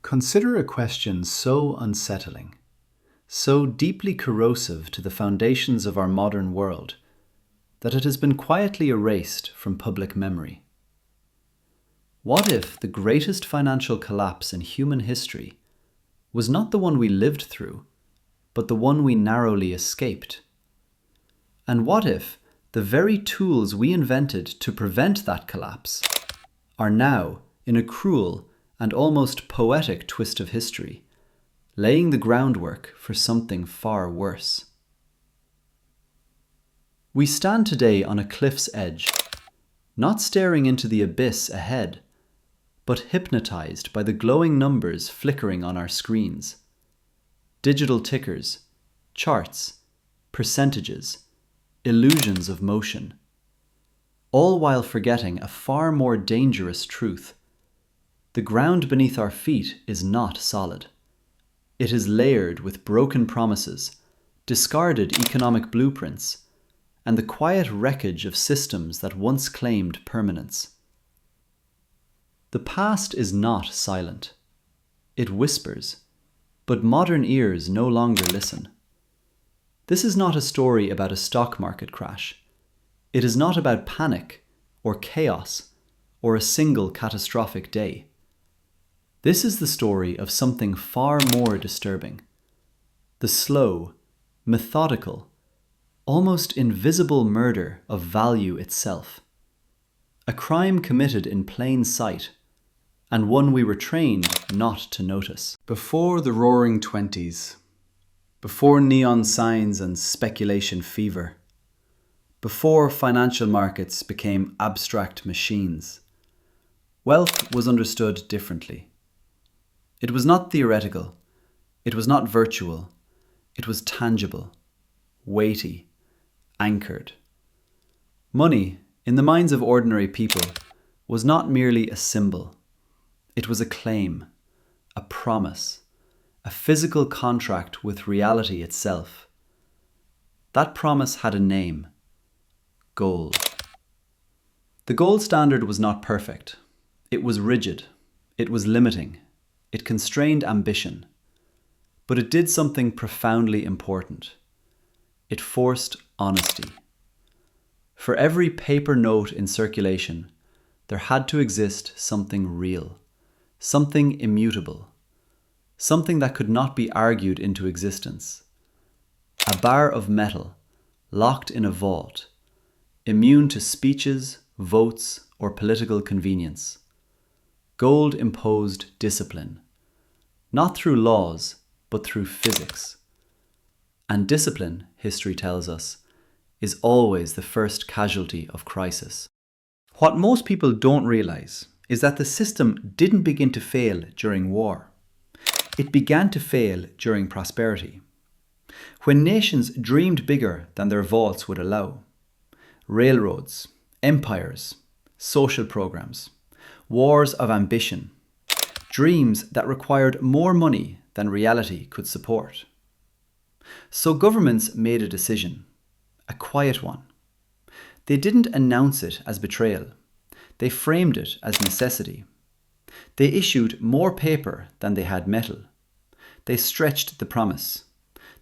Consider a question so unsettling, so deeply corrosive to the foundations of our modern world, that it has been quietly erased from public memory. What if the greatest financial collapse in human history was not the one we lived through, but the one we narrowly escaped? And what if the very tools we invented to prevent that collapse are now, in a cruel and almost poetic twist of history, laying the groundwork for something far worse? We stand today on a cliff's edge, not staring into the abyss ahead, but hypnotized by the glowing numbers flickering on our screens. Digital tickers, charts, percentages, illusions of motion, all while forgetting a far more dangerous truth. The ground beneath our feet is not solid. It is layered with broken promises, discarded economic blueprints, and the quiet wreckage of systems that once claimed permanence. The past is not silent. It whispers, but modern ears no longer listen. This is not a story about a stock market crash. It is not about panic or chaos or a single catastrophic day. This is the story of something far more disturbing. The slow, methodical, almost invisible murder of value itself. A crime committed in plain sight, and one we were trained not to notice. Before the roaring 20s, before neon signs and speculation fever, before financial markets became abstract machines, wealth was understood differently. It was not theoretical, it was not virtual, it was tangible, weighty, anchored. Money, in the minds of ordinary people, was not merely a symbol. It was a claim, a promise, a physical contract with reality itself. That promise had a name: gold. The gold standard was not perfect. It was rigid. It was limiting. It constrained ambition. But it did something profoundly important. It forced honesty. For every paper note in circulation, there had to exist something real, something immutable, something that could not be argued into existence. A bar of metal, locked in a vault, immune to speeches, votes, or political convenience. Gold imposed discipline, not through laws, but through physics. And discipline, history tells us, is always the first casualty of crisis. What most people don't realize is that the system didn't begin to fail during war. It began to fail during prosperity. When nations dreamed bigger than their vaults would allow. Railroads, empires, social programs, wars of ambition, dreams that required more money than reality could support. So governments made a decision, a quiet one. They didn't announce it as betrayal. They framed it as necessity. They issued more paper than they had metal. They stretched the promise.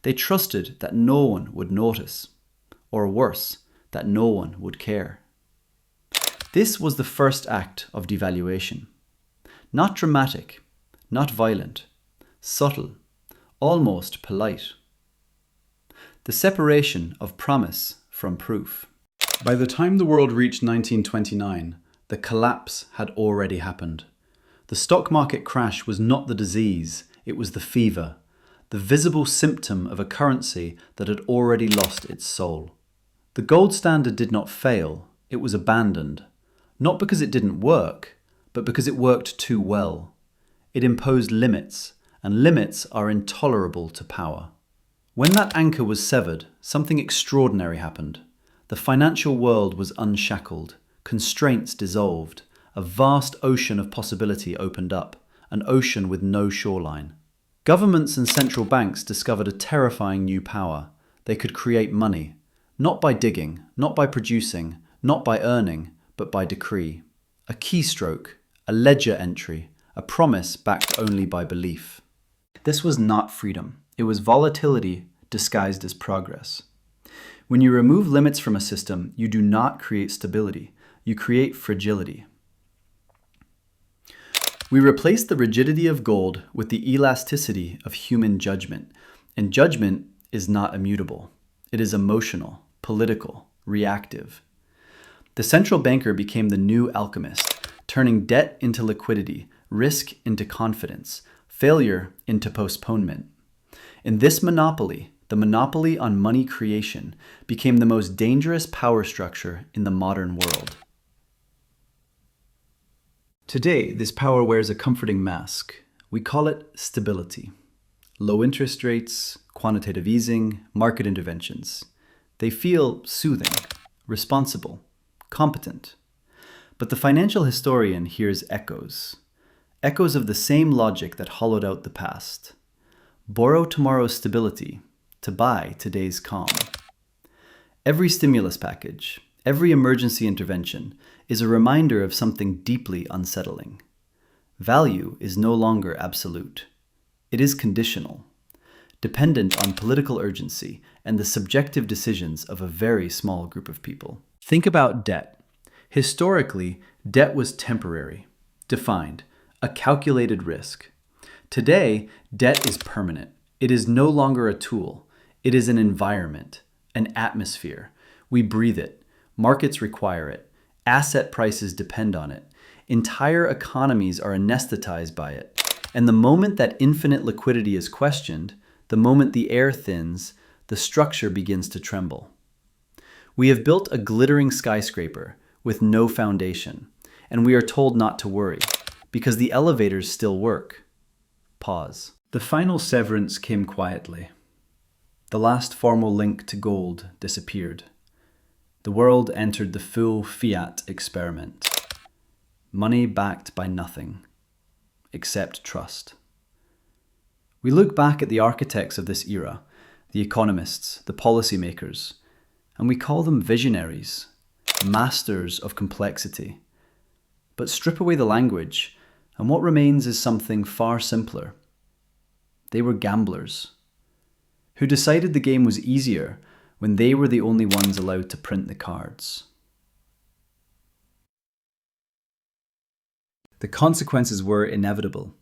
They trusted that no one would notice, or worse, that no one would care. This was the first act of devaluation. Not dramatic, not violent, subtle, almost polite. The separation of promise from proof. By the time the world reached 1929, the collapse had already happened. The stock market crash was not the disease, it was the fever, the visible symptom of a currency that had already lost its soul. The gold standard did not fail, it was abandoned, not because it didn't work, but because it worked too well. It imposed limits, and limits are intolerable to power. When that anchor was severed, something extraordinary happened. The financial world was unshackled, constraints dissolved, a vast ocean of possibility opened up, an ocean with no shoreline. Governments and central banks discovered a terrifying new power. They could create money, not by digging, not by producing, not by earning, but by decree. A keystroke, a ledger entry, a promise backed only by belief. This was not freedom. It was volatility disguised as progress. When you remove limits from a system, you do not create stability. You create fragility. We replace the rigidity of gold with the elasticity of human judgment. And judgment is not immutable. It is emotional, political, reactive. The central banker became the new alchemist, turning debt into liquidity, risk into confidence, failure into postponement. In this monopoly, the monopoly on money creation became the most dangerous power structure in the modern world. Today, this power wears a comforting mask. We call it stability. Low interest rates, quantitative easing, market interventions. They feel soothing, responsible, competent. But the financial historian hears echoes. Echoes of the same logic that hollowed out the past. Borrow tomorrow's stability to buy today's calm. Every stimulus package, every emergency intervention is a reminder of something deeply unsettling. Value is no longer absolute. It is conditional, dependent on political urgency and the subjective decisions of a very small group of people. Think about debt. Historically, debt was temporary, defined, a calculated risk. Today, debt is permanent. It is no longer a tool. It is an environment, an atmosphere. We breathe it. Markets require it. Asset prices depend on it. Entire economies are anesthetized by it. And the moment that infinite liquidity is questioned, the moment the air thins, the structure begins to tremble. We have built a glittering skyscraper with no foundation, and we are told not to worry, because the elevators still work. Pause. The final severance came quietly. The last formal link to gold disappeared. The world entered the full fiat experiment. Money backed by nothing, except trust. We look back at the architects of this era, the economists, the policymakers, and we call them visionaries, masters of complexity. But strip away the language, and what remains is something far simpler. They were gamblers, who decided the game was easier when they were the only ones allowed to print the cards. The consequences were inevitable.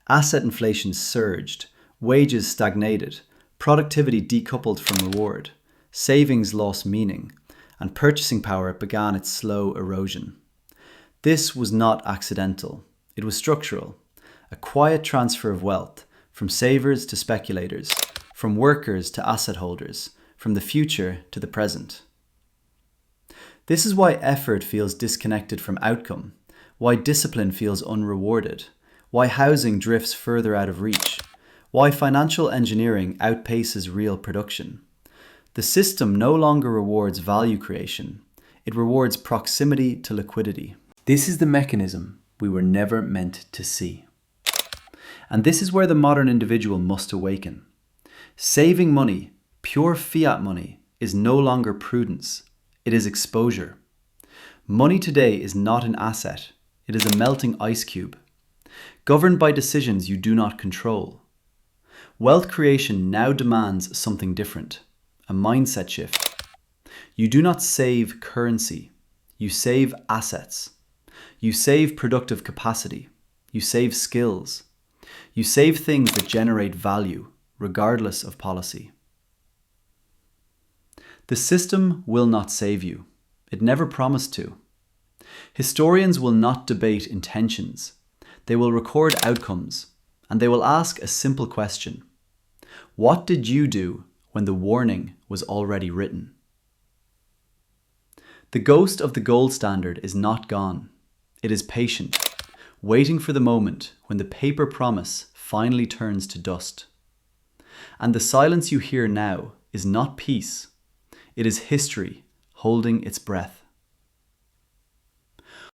Asset inflation surged, wages stagnated, productivity decoupled from reward, savings lost meaning, and purchasing power began its slow erosion. This was not accidental. It was structural, a quiet transfer of wealth from savers to speculators, from workers to asset holders, from the future to the present. This is why effort feels disconnected from outcome, why discipline feels unrewarded, why housing drifts further out of reach, why financial engineering outpaces real production. The system no longer rewards value creation, it rewards proximity to liquidity. This is the mechanism we were never meant to see. And this is where the modern individual must awaken. Saving money, pure fiat money, is no longer prudence, it is exposure. Money today is not an asset, it is a melting ice cube, governed by decisions you do not control. Wealth creation now demands something different, a mindset shift. You do not save currency, you save assets. You save productive capacity, you save skills. You save things that generate value, regardless of policy. The system will not save you. It never promised to. Historians will not debate intentions. They will record outcomes, and they will ask a simple question. What did you do when the warning was already written? The ghost of the gold standard is not gone. It is patient, waiting for the moment when the paper promise finally turns to dust. And the silence you hear now is not peace. It is history holding its breath.